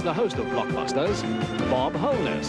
the host of Blockbusters, Bob Holness.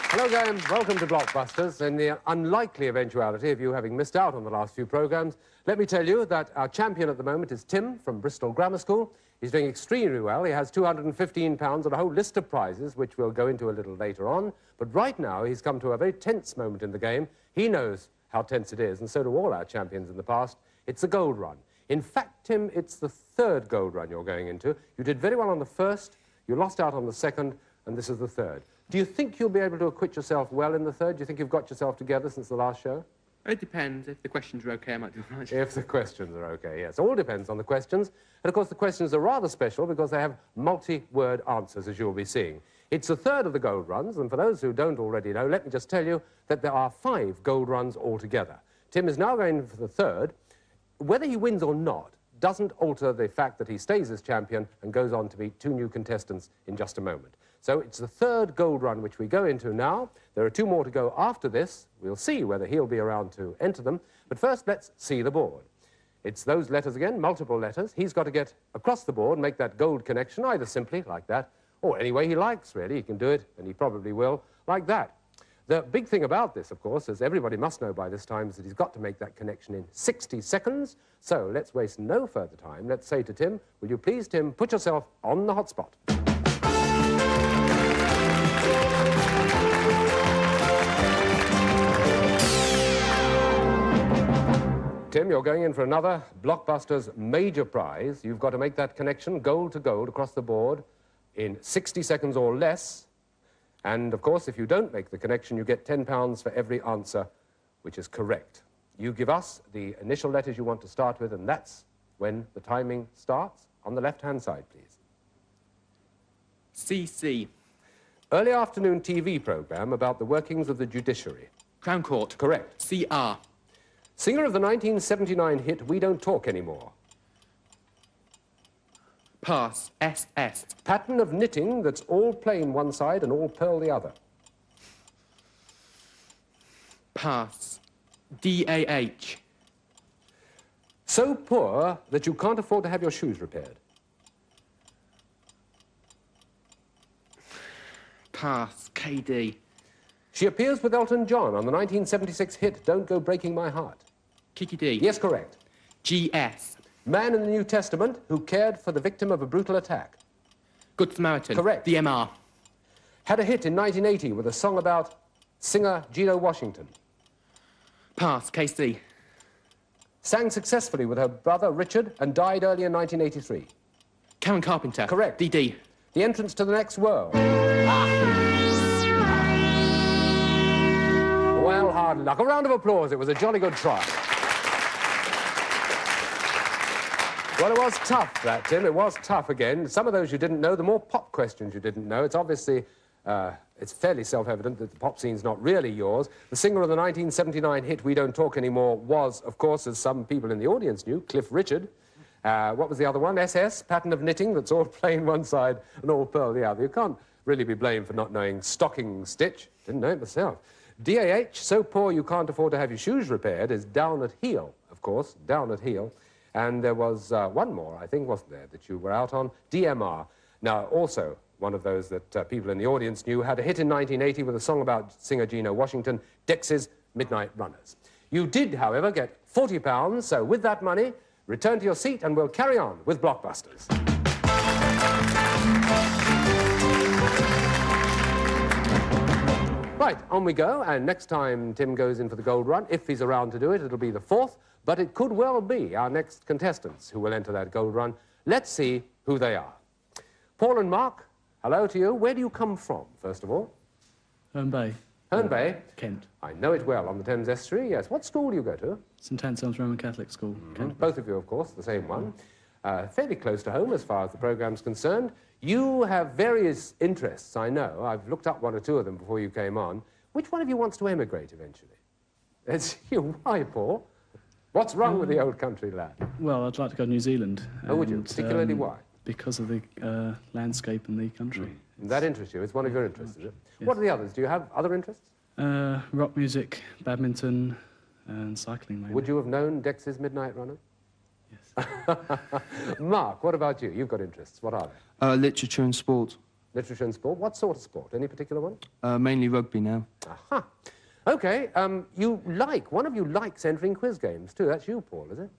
Hello again, welcome to Blockbusters. In the unlikely eventuality of you having missed out on the last few programmes, let me tell you that our champion at the moment is Tim from Bristol Grammar School. He's doing extremely well. He has £215 and a whole list of prizes, which we'll go into a little later on. But right now, he's come to a very tense moment in the game. He knows how tense it is, and so do all our champions in the past. It's a gold run. In fact, Tim, it's the third gold run you're going into. You did very well on the first, you lost out on the second, and this is the third. Do you think you'll be able to acquit yourself well in the third? Do you think you've got yourself together since the last show? It depends. If the questions are OK, I might do all right. If the questions are OK, yes. All depends on the questions. And, of course, the questions are rather special because they have multi-word answers, as you'll be seeing. It's a third of the gold runs, and for those who don't already know, let me just tell you that there are 5 gold runs altogether. Tim is now going for the third. Whether he wins or not doesn't alter the fact that he stays as champion and goes on to beat 2 new contestants in just a moment. So it's the third gold run which we go into now. There are 2 more to go after this. We'll see whether he'll be around to enter them. But first, let's see the board. It's those letters again, multiple letters. He's got to get across the board, make that gold connection, either simply, like that, or any way he likes, really. He can do it, and he probably will, like that. The big thing about this, of course, as everybody must know by this time, is that he's got to make that connection in 60 seconds. So let's waste no further time. Let's say to Tim, will you please, Tim, put yourself on the hot spot. Tim, you're going in for another Blockbusters major prize. You've got to make that connection, gold to gold, across the board in 60 seconds or less. And, of course, if you don't make the connection, you get £10 for every answer which is correct. You give us the initial letters you want to start with, and that's when the timing starts. On the left-hand side, please. CC. Early afternoon TV programme about the workings of the judiciary. Crown Court. Correct. CR. Singer of the 1979 hit We Don't Talk Anymore. Pass. SS. Pattern of knitting that's all plain one side and all pearl the other. Pass. DAH. So poor that you can't afford to have your shoes repaired. Pass. KD. She appears with Elton John on the 1976 hit Don't Go Breaking My Heart. Kiki D. Yes, correct. GS. Man in the New Testament who cared for the victim of a brutal attack. Good Samaritan. Correct. DMR. Had a hit in 1980 with a song about singer Gino Washington. Pass. KC. Sang successfully with her brother Richard and died early in 1983. Karen Carpenter. Correct. DD. The entrance to the next world. Well, hard luck. A round of applause. It was a jolly good try. Well, it was tough, that, Tim. It was tough again. Some of those you didn't know, the more pop questions you didn't know. It's obviously, it's fairly self-evident that the pop scene's not really yours. The singer of the 1979 hit We Don't Talk Anymore was, of course, as some people in the audience knew, Cliff Richard. What was the other one? SS, pattern of knitting that's all plain one side and all pearl the other. You can't really be blamed for not knowing stocking stitch. Didn't know it myself. DAH, so poor you can't afford to have your shoes repaired, is down at heel, of course, down at heel. And there was one more, I think, wasn't there, that you were out on? DMR. Now, also one of those that people in the audience knew, had a hit in 1980 with a song about singer Gino Washington, Dex's Midnight Runners. You did, however, get £40, so with that money, return to your seat and we'll carry on with Blockbusters. Right, on we go, and next time Tim goes in for the gold run, if he's around to do it, it'll be the 4th, but it could well be our next contestants who will enter that gold run. Let's see who they are. Paul and Mark, hello to you. Where do you come from, first of all? Herne Bay. Herne Bay? Kent. I know it well, on the Thames Estuary, yes. What school do you go to? St Anselm's Roman Catholic School. Kent. Both of you, of course, the same one. Fairly close to home as far as the programme's concerned. You have various interests, I know. I've looked up 1 or 2 of them before you came on. Which one of you wants to emigrate eventually? It's you. Why, Paul? What's wrong with the old country lad? Well, I'd like to go to New Zealand. Oh, would you? Particularly why? Because of the landscape and the country. That interests you? It's one of your interests, is it? Yes. What are the others? Do you have other interests? Rock music, badminton, and cycling, mainly. Would you have known Dex's Midnight Runner? Mark, what about you? You've got interests. What are they? Literature and sport. Literature and sport. What sort of sport? Any particular one? Mainly rugby now. Aha. OK, one of you likes entering quiz games, too. That's you, Paul, is it?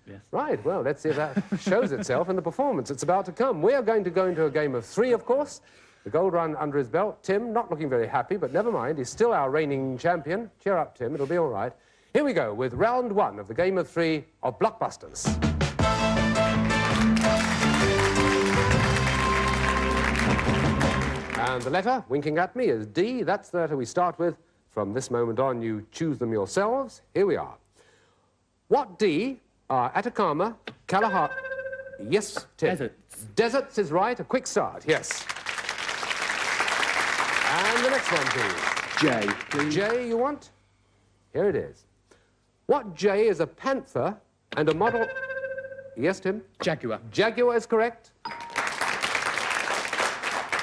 Yes. Right, well, let's see if that shows itself in the performance that's about to come. We are going to go into a game of 3, of course. The gold run under his belt. Tim, not looking very happy, but never mind. He's still our reigning champion. Cheer up, Tim. It'll be all right. Here we go with round 1 of the game of 3 of Blockbusters. And the letter, winking at me, is D. That's the letter we start with. From this moment on, you choose them yourselves. Here we are. What D are Atacama, Kalahari... Yes, Tim. Deserts. Deserts is right. A quick start, yes. And the next one, please. J, please. J, you want? Here it is. What J is a panther and a model... Yes, Tim? Jaguar. Jaguar is correct.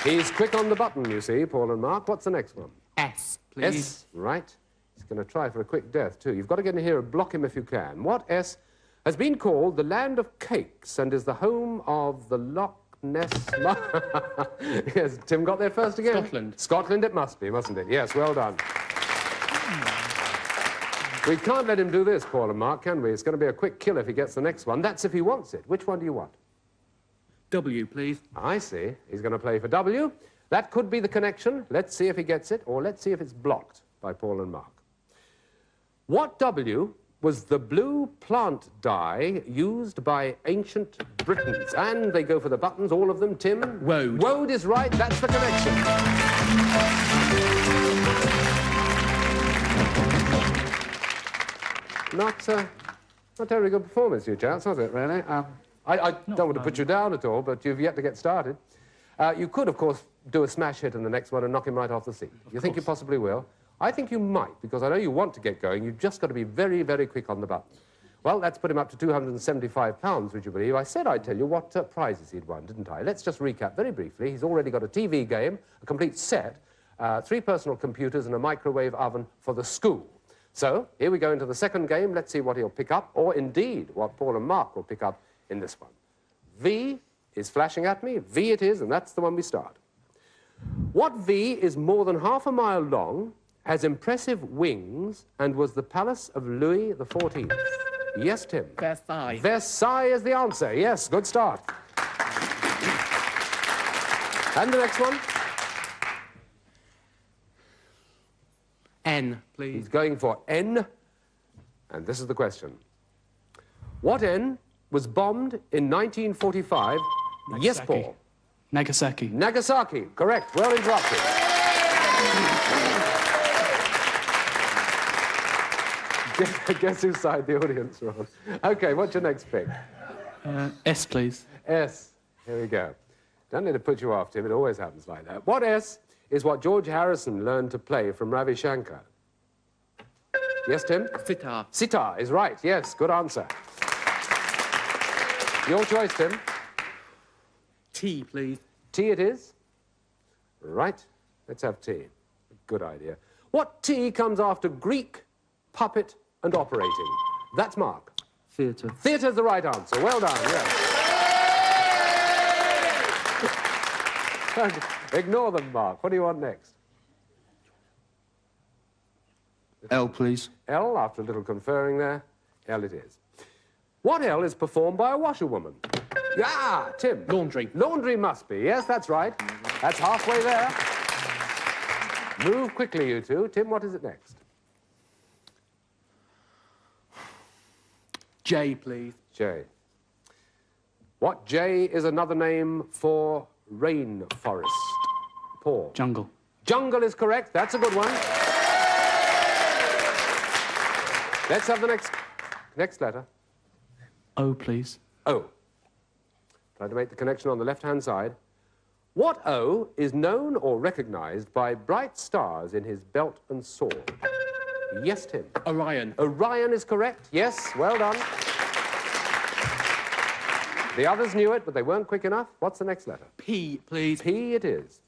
He's quick on the button, you see, Paul and Mark. What's the next one? S, please. S, right. He's going to try for a quick death, too. You've got to get in here and block him if you can. What S has been called the land of cakes and is the home of the Loch Ness... Yes, Tim got there first again. Scotland. Scotland it must be, mustn't it? Yes, well done. We can't let him do this, Paul and Mark, can we? It's going to be a quick kill if he gets the next one. That's if he wants it. Which one do you want? W, please. I see. He's going to play for W. That could be the connection. Let's see if he gets it, or let's see if it's blocked by Paul and Mark. What W was the blue plant dye used by ancient Britons? And they go for the buttons, all of them. Tim? Woad. Woad is right. That's the connection. Not a terribly good performance, you chaps, was it, really? I don't want to put you down at all, but you've yet to get started. You could, of course, do a smash hit in the next one and knock him right off the seat. You think you possibly will? I think you might, because I know you want to get going. You've just got to be very, very quick on the button. Well, that's put him up to £275, would you believe? I said I'd tell you what prizes he'd won, didn't I? Let's just recap very briefly. He's already got a TV game, a complete set, 3 personal computers and a microwave oven for the school. So, here we go into the second game. Let's see what he'll pick up, or indeed what Paul and Mark will pick up in this one. V is flashing at me. V it is, and that's the one we start. What V is more than half a mile long, has impressive wings, and was the palace of Louis XIV? Yes, Tim. Versailles. Versailles is the answer. Yes, good start. And the next one? N, please. He's going for N, and this is the question. What N was bombed in 1945? Yes, Paul. Nagasaki. Nagasaki, correct. Well interrupted. Guess whose side the audience are on. OK, what's your next pick? S, please. S. Here we go. Don't need to put you off, Tim. It always happens like that. What S is what George Harrison learned to play from Ravi Shankar? Yes, Tim? Sitar. Sitar is right. Yes, good answer. Your choice, Tim. T, please. T it is. Right. Let's have T. Good idea. What T comes after Greek, puppet, and operating? That's Mark. Theatre. Theatre's the right answer. Well done, yes. Ignore them, Mark. What do you want next? L, please. L, after a little conferring there. L it is. What L is performed by a washerwoman? Ah, Tim. Laundry. Laundry must be. Yes, that's right. That's halfway there. Move quickly, you two. Tim, what is it next? J, please. J. What J is another name for rainforest? Paul. Jungle. Jungle is correct. That's a good one. Let's have the next letter. O, please. O. Try to make the connection on the left-hand side. What O is known or recognized by bright stars in his belt and sword? Yes, Tim. Orion. Orion is correct. Yes, well done. The others knew it, but they weren't quick enough. What's the next letter? P, please. P it is.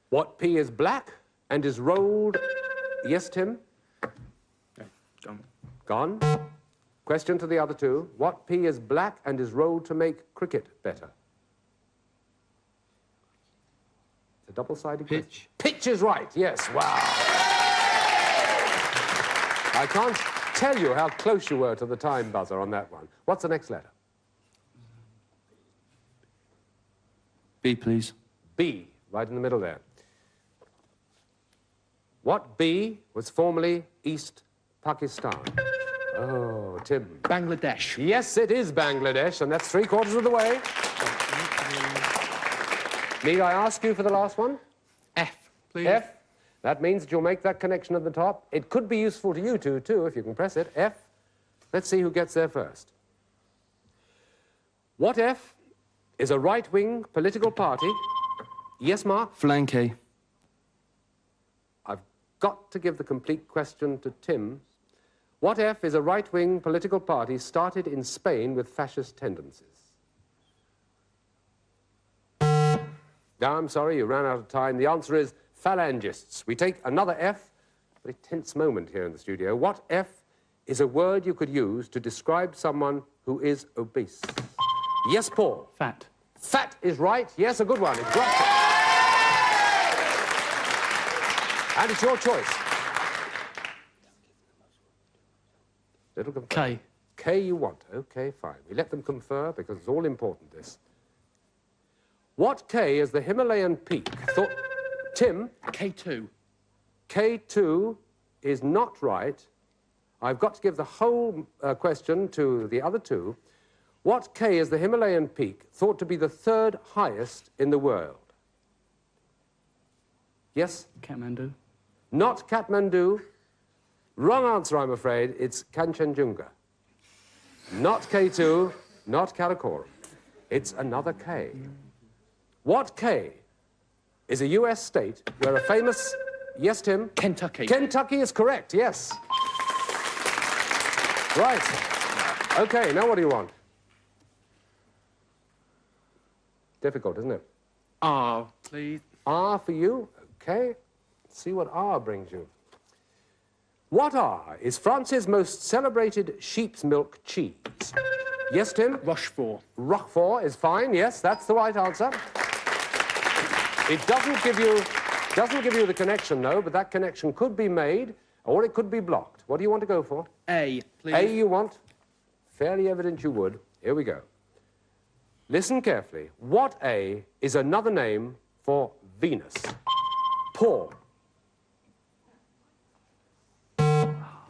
What P is black and is rolled... Yes, Tim? Gone. Gone? Question to the other two. What P is black and is rolled to make cricket better? It's a double-sided question. Pitch. Pitch is right, yes. Wow. I can't tell you how close you were to the time buzzer on that one. What's the next letter? B, please. B, right in the middle there. What B was formerly East Pakistan? Oh, Tim. Bangladesh. Yes, it is Bangladesh, and that's 3/4 of the way. May I ask you for the last one? F, please. F. That means that you'll make that connection at the top. It could be useful to you two, too, if you can press it. F. Let's see who gets there first. What F is a right-wing political party? Yes, Mark? Flanke. I've got to give the complete question to Tim. What F is a right-wing political party started in Spain with fascist tendencies? No, I'm sorry, you ran out of time. The answer is phalangists. We take another F. Very tense moment here in the studio. What F is a word you could use to describe someone who is obese? Yes, Paul? Fat. Fat is right. Yes, a good one. It's right. And it's your choice. Little confer. K. K you want. Okay, fine. We let them confer because it's all important, this. What K is the Himalayan peak? Tim? K2. K2 is not right. I've got to give the whole question to the other two. What K is the Himalayan peak thought to be the third highest in the world? Yes? Kathmandu. Not Kathmandu. Wrong answer, I'm afraid. It's Kanchenjunga. Not K2, not Karakoram. It's another K. What K is a US state where a famous... Yes, Tim? Kentucky. Kentucky is correct, yes. Right. Okay, now what do you want? Difficult, isn't it? R, please. R for you. Okay. Let's see what R brings you. What R is France's most celebrated sheep's milk cheese? Yes, Tim? Rochefort. Roquefort is fine. Yes, that's the right answer. It doesn't give you the connection, though, but that connection could be made or it could be blocked. What do you want to go for? A, please. A you want? Fairly evident you would. Here we go. Listen carefully. What A is another name for Venus? Paul.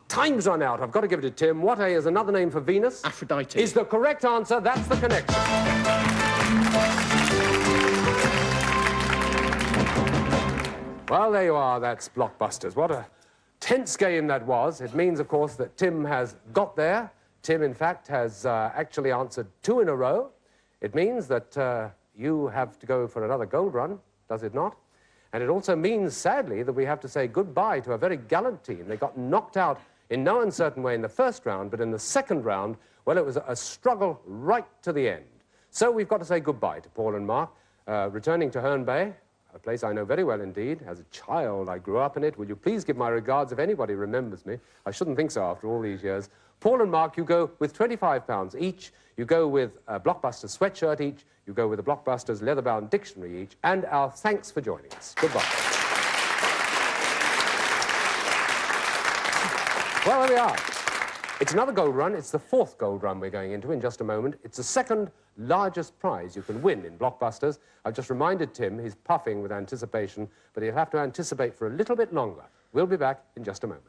Time's run out. I've got to give it to Tim. What A is another name for Venus? Aphrodite. Is the correct answer. That's the connection. Well, there you are. That's Blockbusters. What a tense game that was. It means, of course, that Tim has got there. Tim, in fact, has actually answered 2 in a row. It means that you have to go for another gold run, does it not? And it also means, sadly, that we have to say goodbye to a very gallant team. They got knocked out in no uncertain way in the first round, but in the second round, well, it was a struggle right to the end. So we've got to say goodbye to Paul and Mark, returning to Herne Bay, a place I know very well indeed. As a child, I grew up in it. Will you please give my regards if anybody remembers me? I shouldn't think so after all these years. Paul and Mark, you go with £25 each. You go with a Blockbusters sweatshirt each. You go with a Blockbusters leather-bound dictionary each. And our thanks for joining us. Goodbye. Well, there we are. It's another gold run. It's the 4th gold run we're going into in just a moment. It's the 2nd largest prize you can win in Blockbusters. I've just reminded Tim he's puffing with anticipation, but he'll have to anticipate for a little bit longer. We'll be back in just a moment.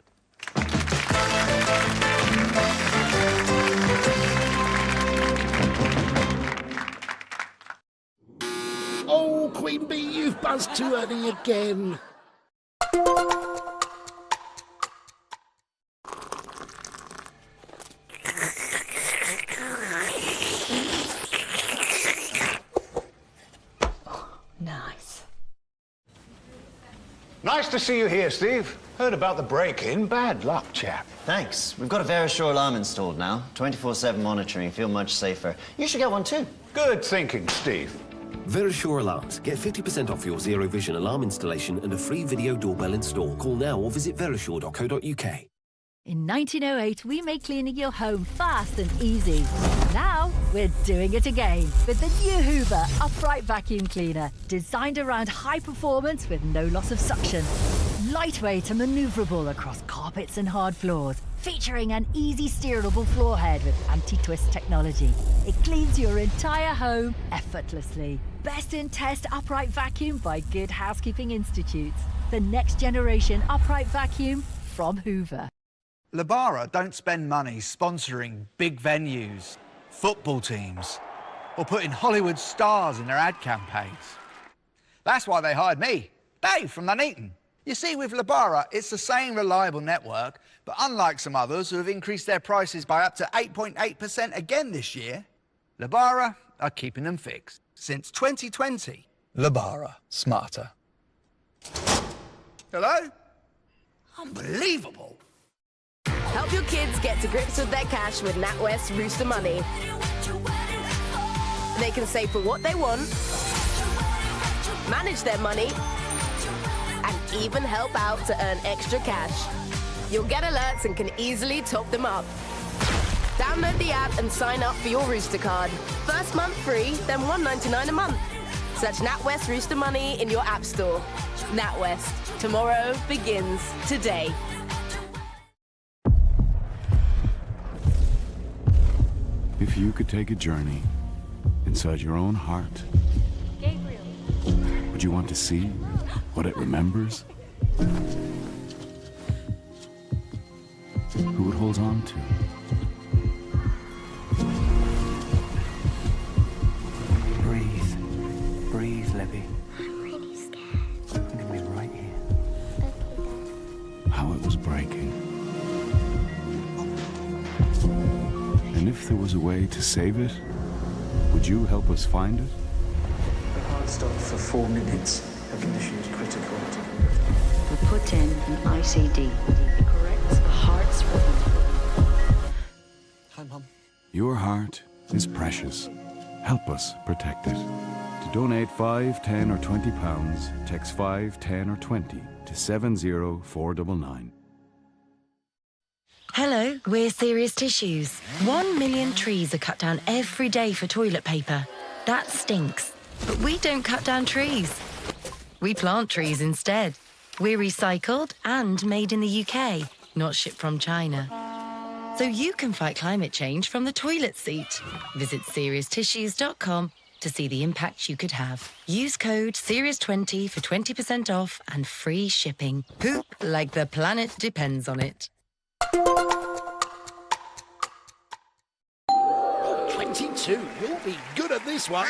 Oh, Queen Bee, you've buzzed too early again. Nice. Nice to see you here, Steve. Heard about the break-in. Bad luck, chap. Thanks. We've got a Verisure alarm installed now. 24/7 monitoring. Feel much safer. You should get one too. Good thinking, Steve. Verisure Alarms. Get 50% off your Zero Vision alarm installation and a free video doorbell install. Call now or visit verisure.co.uk. In 1908, we made cleaning your home fast and easy. Now, we're doing it again with the new Hoover Upright Vacuum Cleaner, designed around high performance with no loss of suction. Lightweight and manoeuvrable across carpets and hard floors, featuring an easy steerable floor head with anti-twist technology. It cleans your entire home effortlessly. Best in test upright vacuum by Good Housekeeping Institutes. The next generation upright vacuum from Hoover. Labara don't spend money sponsoring big venues, football teams, or putting Hollywood stars in their ad campaigns. That's why they hired me, Dave from Nuneaton. You see, with Labara, it's the same reliable network, but unlike some others who have increased their prices by up to 8.8% again this year, Labara are keeping them fixed. Since 2020, Labara, smarter. Hello? Unbelievable. Help your kids get to grips with their cash with NatWest Rooster Money. They can save for what they want, manage their money, and even help out to earn extra cash. You'll get alerts and can easily top them up. Download the app and sign up for your Rooster card. First month free, then $1.99 a month. Search NatWest Rooster Money in your app store. NatWest. Tomorrow begins today. If you could take a journey inside your own heart, Gabriel. would you want to see what it remembers? Who it holds on to? Breathe. Breathe, Libby. I'm really scared. I'm gonna be right here. How it was breaking. And if there was a way to save it, would you help us find it? The heart stopped for 4 minutes. Her condition is critical. We put in an ICD. It corrects the heart's rhythm. Hi, Mum. Your heart is precious. Help us protect it. To donate 5, 10 or 20 pounds, text 5, 10 or 20 to 70499. Hello, we're Serious Tissues. 1 million trees are cut down every day for toilet paper. That stinks. But we don't cut down trees. We plant trees instead. We're recycled and made in the UK, not shipped from China. So you can fight climate change from the toilet seat. Visit serioustissues.com to see the impact you could have. Use code SERIOUS20 for 20% off and free shipping. Poop like the planet depends on it. 22, you'll be good at this one.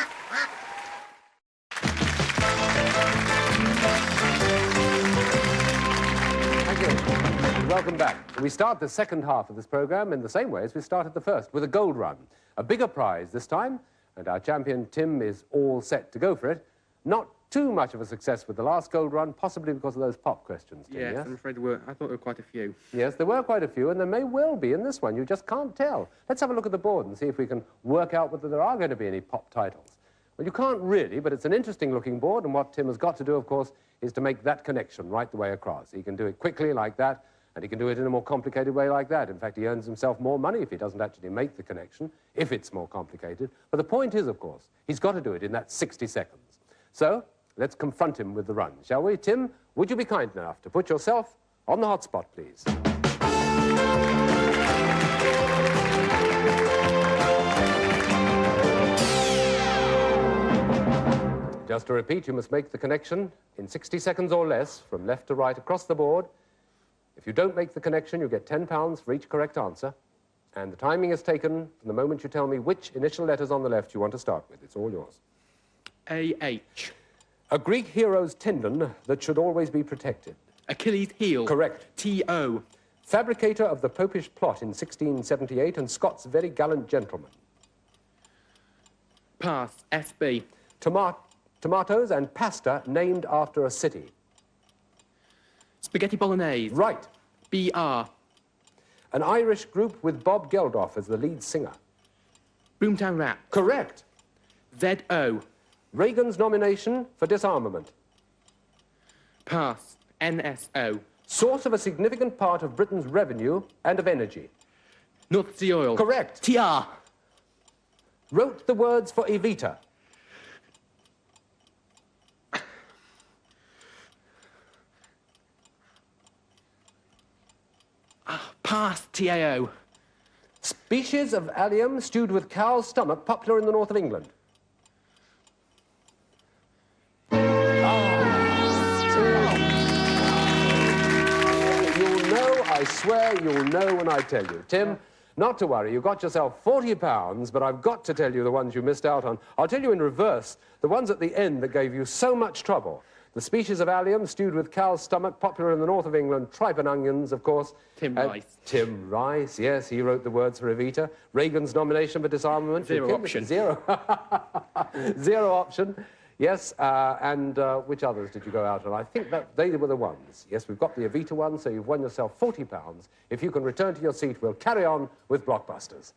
Thank you. Welcome back. We start the second half of this programme in the same way as we started the first, with a gold run. A bigger prize this time, and our champion Tim is all set to go for it. Not too much of a success with the last gold run, possibly because of those pop questions, Tim, Yes, yes? I'm afraid there were. I thought there were quite a few. Yes, there were quite a few, and there may well be in this one. You just can't tell. Let's have a look at the board and see if we can work out whether there are going to be any pop titles. Well, you can't really, but it's an interesting-looking board, and what Tim has got to do, of course, is to make that connection right the way across. He can do it quickly like that, and he can do it in a more complicated way like that. In fact, he earns himself more money if he doesn't actually make the connection, if it's more complicated. But the point is, of course, he's got to do it in that 60 seconds. So, let's confront him with the run, shall we? Tim, would you be kind enough to put yourself on the hot spot, please? Just to repeat, you must make the connection in 60 seconds or less, from left to right across the board. If you don't make the connection, you get £10 for each correct answer. And the timing is taken from the moment you tell me which initial letters on the left you want to start with. It's all yours. A-H. A Greek hero's tendon that should always be protected. Achilles' heel. Correct. T-O. Fabricator of the Popish plot in 1678 and Scott's very gallant gentleman. Pass. F-B. Tomatoes and pasta named after a city. Spaghetti Bolognese. Right. B-R. An Irish group with Bob Geldof as the lead singer. Boomtown Rap. Correct. Z-O. Reagan's nomination for disarmament. Pass. N-S-O. Source of a significant part of Britain's revenue and of energy. North Sea oil. Correct. TR. Wrote the words for Evita. Pass. TAO. Species of allium stewed with cow's stomach, popular in the north of England. You'll know, I swear you'll know when I tell you. Tim, not to worry, you got yourself £40, but I've got to tell you the ones you missed out on. I'll tell you in reverse, the ones at the end that gave you so much trouble. The species of allium stewed with cow's stomach, popular in the north of England, tripe and onions, of course. Tim Rice. Tim Rice, yes, he wrote the words for Evita. Reagan's nomination for disarmament. Zero option. Zero. Zero option. Yes, and which others did you go out on? I think that they were the ones. Yes, we've got the Evita one, so you've won yourself £40. If you can return to your seat, we'll carry on with Blockbusters.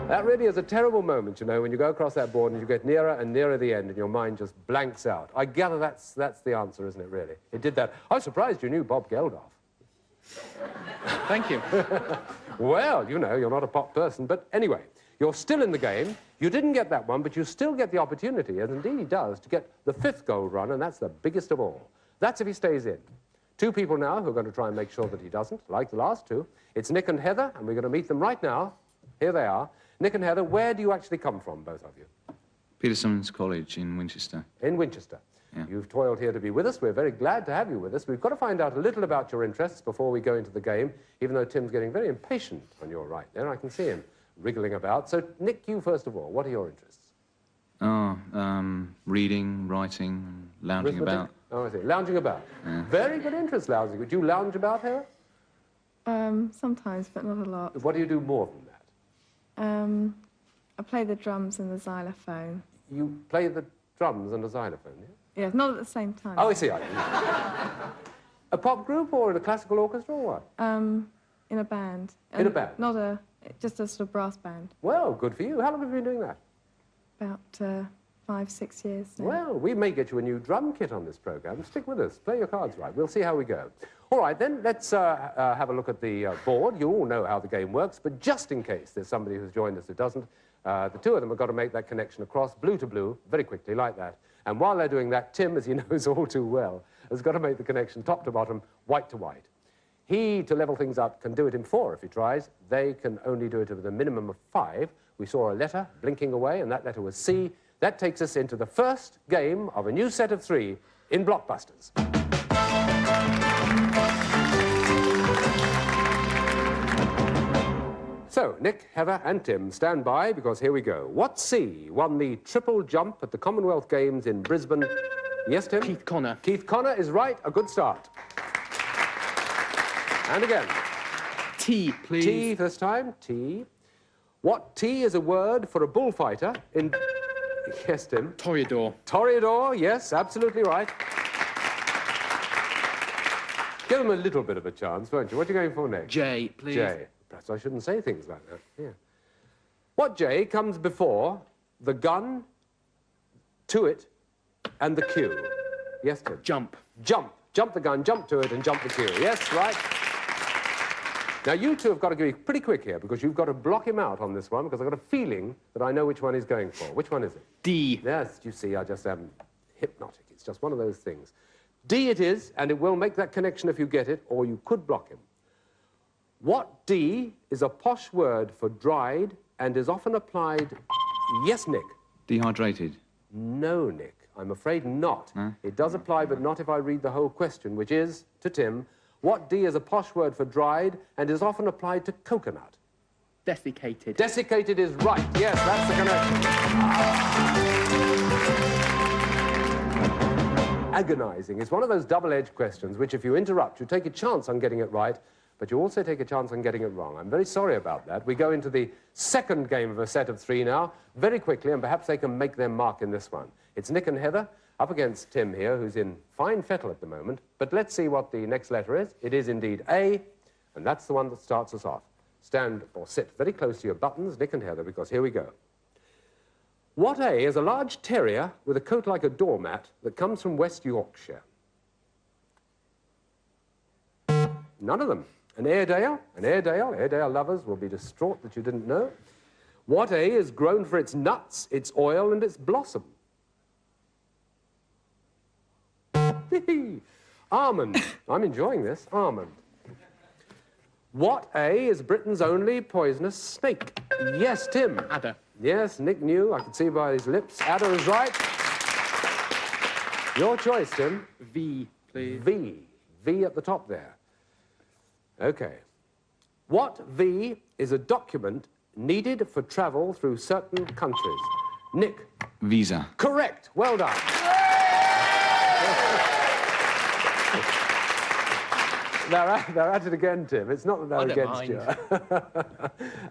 That really is a terrible moment, you know, when you go across that board and you get nearer and nearer the end and your mind just blanks out. I gather that's the answer, isn't it, really? It did that. I was surprised you knew Bob Geldof. Thank you. Well, you know, you're not a pop person, but anyway, you're still in the game. You didn't get that one, but you still get the opportunity, as indeed he does, to get the 5th gold run, and that's the biggest of all. That's if he stays in. 2 people now who are going to try and make sure that he doesn't, like the last 2. It's Nick and Heather, and we're going to meet them right now. Here they are. Nick and Heather, where do you actually come from, both of you? Peterson's College in Winchester. In Winchester. Yeah. You've toiled here to be with us. We're very glad to have you with us. We've got to find out a little about your interests before we go into the game, even though Tim's getting very impatient on your right there. I can see him wriggling about. So, Nick, you first of all, what are your interests? Oh, reading, writing, lounging about. Oh, I see. Lounging about. Yeah. Very good interest, lounging. Would you lounge about here? Sometimes, but not a lot. What do you do more than that? I play the drums and the xylophone. You play the drums and the xylophone, yeah? Yeah, not at the same time. Oh, I see. A pop group or in a classical orchestra or what? In a band. In a band? Not just a sort of brass band. Well, good for you. How long have you been doing that? About 5, 6 years now. Well, we may get you a new drum kit on this programme. Stick with us. Play your cards right. We'll see how we go. All right, then, let's have a look at the board. You all know how the game works, but just in case there's somebody who's joined us who doesn't, the 2 of them have got to make that connection across, blue to blue, very quickly, like that. And while they're doing that, Tim, as he knows all too well, has got to make the connection top to bottom, white to white. He, to level things up, can do it in 4 if he tries. They can only do it with a minimum of 5. We saw a letter blinking away, and that letter was C. That takes us into the first game of a new set of 3 in Blockbusters. So, Nick, Heather and Tim, stand by, because here we go. What C won the triple jump at the Commonwealth Games in Brisbane? Yes, Tim? Keith Connor. Keith Connor is right. A good start. And again. T, please. T this time. T. What T is a word for a bullfighter in... Yes, Tim? Toreador. Toreador, yes, absolutely right. Give them a little bit of a chance, won't you? What are you going for next? J, please. J. Perhaps I shouldn't say things like that. Yeah. What J comes before the gun, to it, and the cue? Yes, Tim? Jump. Jump. Jump the gun, jump to it, and jump the cue. Yes, right. Now, you 2 have got to be pretty quick here, because you've got to block him out on this one, because I've got a feeling that I know which one he's going for. Which one is it? D. Yes, you see, I just am hypnotic. It's just one of those things. D it is, and it will make that connection if you get it, or you could block him. What D is a posh word for dried and is often applied... Yes, Nick? Dehydrated. No, Nick. I'm afraid not. No? It does apply, but not if I read the whole question, which is, to Tim, what D is a posh word for dried and is often applied to coconut? Desiccated. Desiccated is right. Yes, that's the connection. Agonizing is one of those double-edged questions which, if you interrupt, you take a chance on getting it right, but you also take a chance on getting it wrong. I'm very sorry about that. We go into the second game of a set of 3 now, very quickly, and perhaps they can make their mark in this one. It's Nick and Heather up against Tim here, who's in fine fettle at the moment. But let's see what the next letter is. It is indeed A, and that's the one that starts us off. Stand or sit very close to your buttons, Nick and Heather, because here we go. What A is a large terrier with a coat like a doormat that comes from West Yorkshire? None of them. An Airedale? An Airedale? Airedale lovers will be distraught that you didn't know. What A is grown for its nuts, its oil, and its blossom? Almond. I'm enjoying this. Almond. What A is Britain's only poisonous snake? Yes, Tim. Adder. Yes, Nick knew. I could see by his lips. Adder is right. Your choice, Tim. V, please. V. V at the top there. Okay. What V is a document needed for travel through certain countries? Nick. Visa. Correct. Well done. They're at it again, Tim. It's not that they're against you.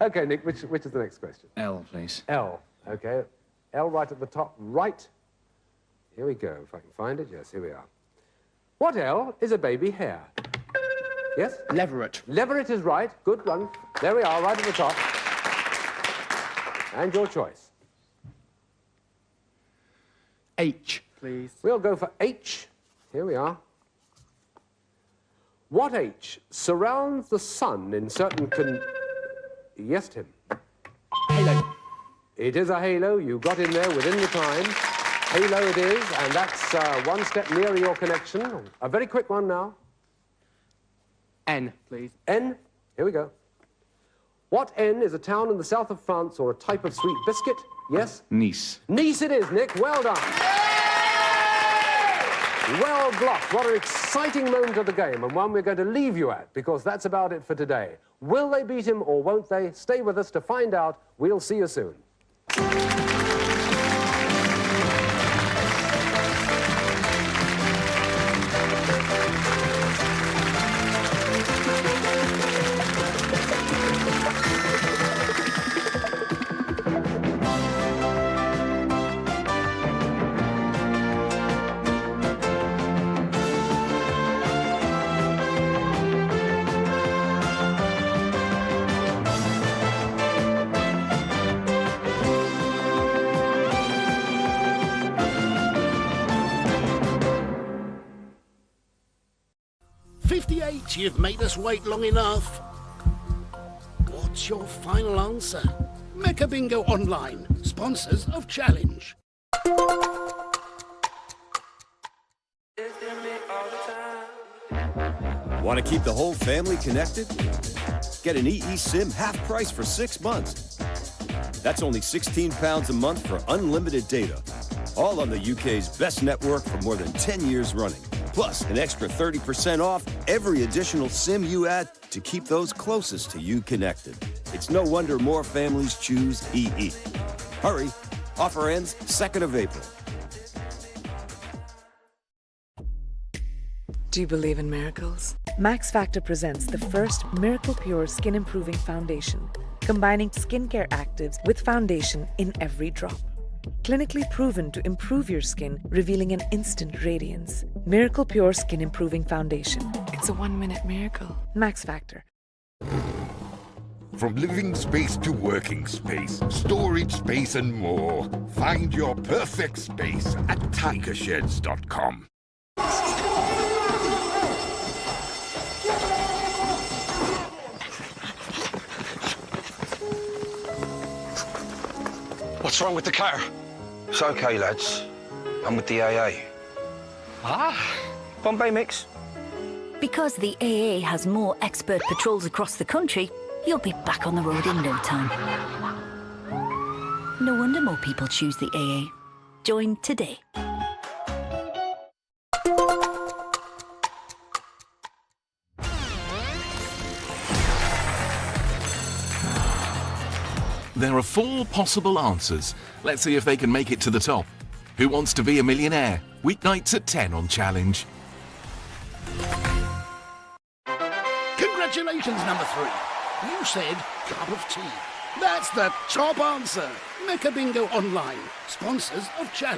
Okay, Nick, which is the next question? L, please. L. Okay. L right at the top right. Here we go. If I can find it. Yes, here we are. What L is a baby hare? Yes? Leveret. Leveret is right. Good one. There we are, right at the top. And your choice? H, please. We'll go for H. Here we are. What H surrounds the sun in certain Yes, Tim. Halo. It is a halo. You got in there within the time. Halo it is, and that's one step nearer your connection. A very quick one now. N, please. N. Here we go. What N is a town in the south of France or a type of sweet biscuit? Yes? Nice. Nice it is, Nick. Well done. Well blocked. What an exciting moment of the game, and one we're going to leave you at, because that's about it for today. Will they beat him or won't they? Stay with us to find out. We'll see you soon. You've made us wait long enough. What's your final answer? Mecha Bingo Online, sponsors of Challenge. Want to keep the whole family connected? Get an EE SIM half price for 6 months. That's only £16 a month for unlimited data. All on the UK's best network for more than 10 years running. Plus, an extra 30% off every additional SIM you add to keep those closest to you connected. It's no wonder more families choose EE. Hurry, offer ends 2nd of April. Do you believe in miracles? Max Factor presents the first Miracle Pure Skin Improving Foundation, combining skincare actives with foundation in every drop. Clinically proven to improve your skin, revealing an instant radiance. Miracle Pure Skin Improving Foundation. It's a 1-minute miracle. Max Factor. From living space to working space, storage space and more. Find your perfect space at tigersheds.com. What's wrong with the car? It's okay, lads. I'm with the AA. Ah, Bombay mix. Because the AA has more expert patrols across the country, you'll be back on the road in no time. No wonder more people choose the AA. Join today. There are 4 possible answers. Let's see if they can make it to the top. Who Wants to Be a Millionaire? Weeknights at 10 on Challenge. Congratulations, number 3. You said cup of tea. That's the top answer. Mecha Bingo Online, sponsors of Challenge.